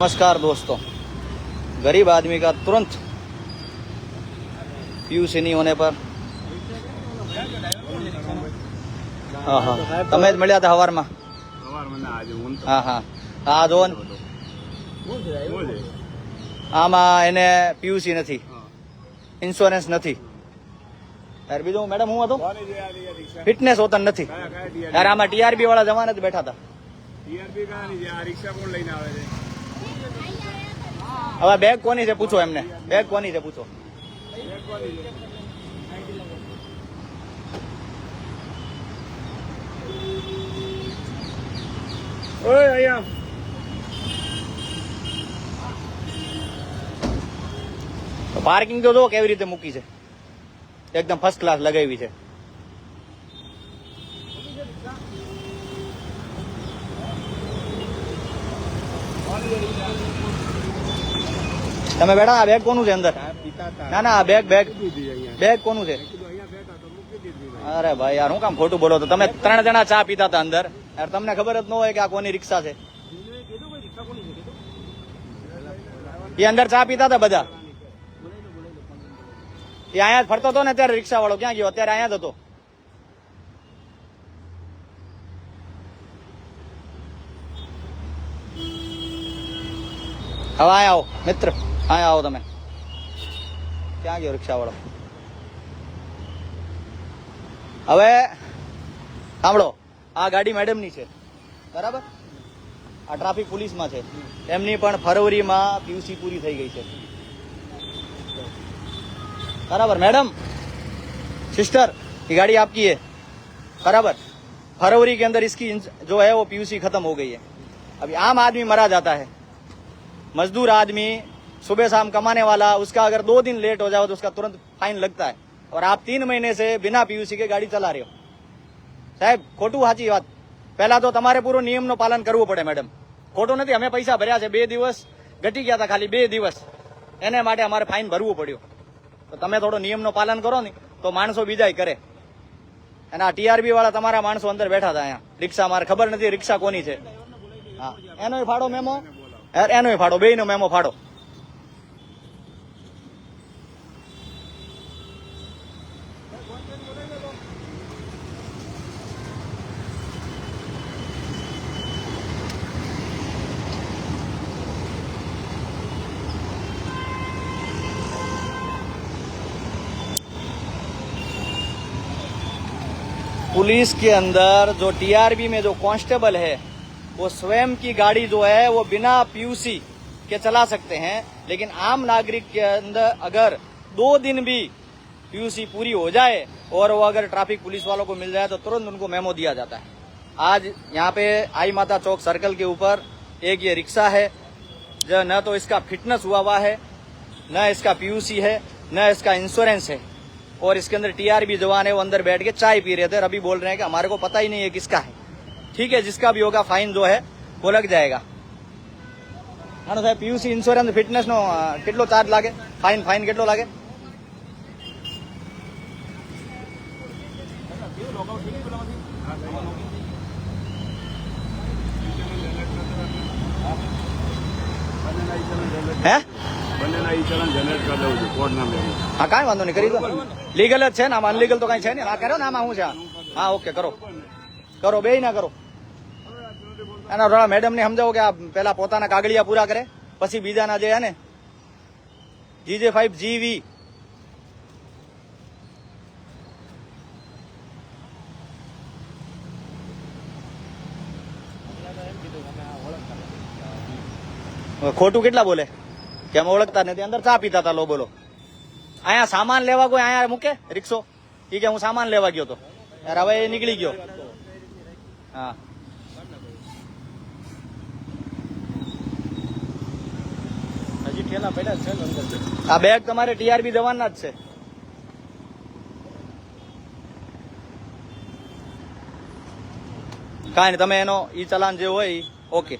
नमस्कार दोस्तों, गरीब आदमी का तुरंत पीयूसी नहीं होने पर हाँ हाँ તમે જ મળ્યા હતા હવારમાં હા હા આ જોન આમાં એને પીયુસી નથી, ઇન્સ્યોરન્સ નથી યાર. બીજું મેડમ હું હતો ફિટનેસ હોતા નથી યાર. આમાં ટીઆરબી વાળા જવાના જ બેઠા હતા. હવે બેગ કોની છે પૂછો એમને, બેગ કોની છે પૂછો. પાર્કિંગ તો જો કેવી રીતે મૂકી છે, એકદમ ફર્સ્ટ ક્લાસ લગાવી છે. તમે બેઠા આ બેગ કોનું છે અંદર? ના ના આ બેગ બેગ બેગ કોનું છે? અરે ભાઈ યાર હું કામ ખોટું બોલો તો? તમે 3 જણા ચા પીતા હતા અંદર યાર, તમને ખબર જ ન હોય કે આ કોની રિક્ષા છે? એ અંદર ચા પીતા હતા બધા. એ અહીંયા જ ફરતો હતો ને ત્યારે રિક્ષા વાળો ક્યાં ગયો? અત્યારે અહીંયા જ હતો. હવે અહીંયા આવો મિત્ર, અહીંયા આવો તમે. ક્યાં ગયો રિક્ષા વાળો? હવે સાંભળો, આ ગાડી મેડમની છે બરાબર, આ ટ્રાફિક પોલીસમાં છે. એમની પણ ફરવરીમાં પીયુસી પૂરી થઈ ગઈ છે बराबर. मैडम सिस्टर ये गाड़ी आपकी है बराबर. फरवरी के अंदर इसकी जो है वो पीयूसी खत्म हो गई है. अभी आम आदमी मरा जाता है, मजदूर आदमी सुबह शाम कमाने वाला, उसका अगर 2 दिन लेट हो जाओ तो उसका तुरंत फाइन लगता है. और आप 3 महीने से बिना पीयूसी के गाड़ी चला रहे हो. साहब खोटू साची बात. पहला तो તમારે પૂરો નિયમનો પાલન કરવું પડે મેડમ. ખોટું નથી, અમે પૈસા ભર્યા છે. 2 દિવસ ઘટી ગયા હતા, ખાલી 2 દિવસ એને માટે અમારે ફાઇન ભરવું પડ્યું. તો તમે થોડો નિયમનો પાલન કરો ને તો માણસો બીજાય કરે. અને આ ટીઆરબી વાળા તમારા માણસો અંદર બેઠા હતા અહીંયા રિક્ષા. મારે ખબર નથી રિક્ષા કોની છે. હા એનોય ફાડો મેમો, એનોય ફાડો, બેયનો મેમો ફાડો. पुलिस के अंदर जो टीआरबी में जो कांस्टेबल है वो स्वयं की गाड़ी जो है वो बिना पीयूसी के चला सकते हैं, लेकिन आम नागरिक के अंदर अगर 2 दिन भी पीयूसी पूरी हो जाए और वो अगर ट्रैफिक पुलिस वालों को मिल जाए तो तुरंत उनको मेमो दिया जाता है. आज यहाँ पे आई माता चौक सर्कल के ऊपर एक ये रिक्शा है जो न तो इसका फिटनेस हुआ है, न इसका पीयूसी है, न इसका इंश्योरेंस है. और इसके अंदर टीआरबी जवान है वो अंदर बैठ के चाय पी रहे थे और अभी बोल रहे हैं कि हमारे को पता ही नहीं है किसका है. ठीक है, जिसका भी होगा फाइन जो है वो लग जाएगा. हाँ साहब, पीयूसी इंश्योरेंस फिटनेस नो કેટલો ચાર્જ લાગે? ફાઇન કેટલો લાગે? હે હા કાંઈ વાંધો નહીં, કરી દો. લીગલ જ છે ને આમાં, અનલીગલ તો કઈ છે ને. આ કરો ને આમાં શું છે? હા ઓકે કરો કરો, બે ના કરો. એના થોડા મેડમ ને સમજાવો કે આ પેલા પોતાના કાગળિયા પૂરા કરે પછી બીજાના જે હે ને GJ5GV ખોટું કેટલા બોલે કે અમે ઓળખતા નથી. અંદર ચા પીતા હતા લો બોલો. અહીંયા સામાન લેવા કોઈ અહીંયા મૂકે રિક્ષો? એ કે હું સામાન લેવા ગયો તો યાર, હવે એ નીકળી ગયો. હા હજી ઠેલા પડ્યા છે અંદર. આ બેગ તમારે ટીઆરબી જવાના જ છે. કાંઈ નહીં, તમે એનો ઈ ચલાન જે હોય ઓકે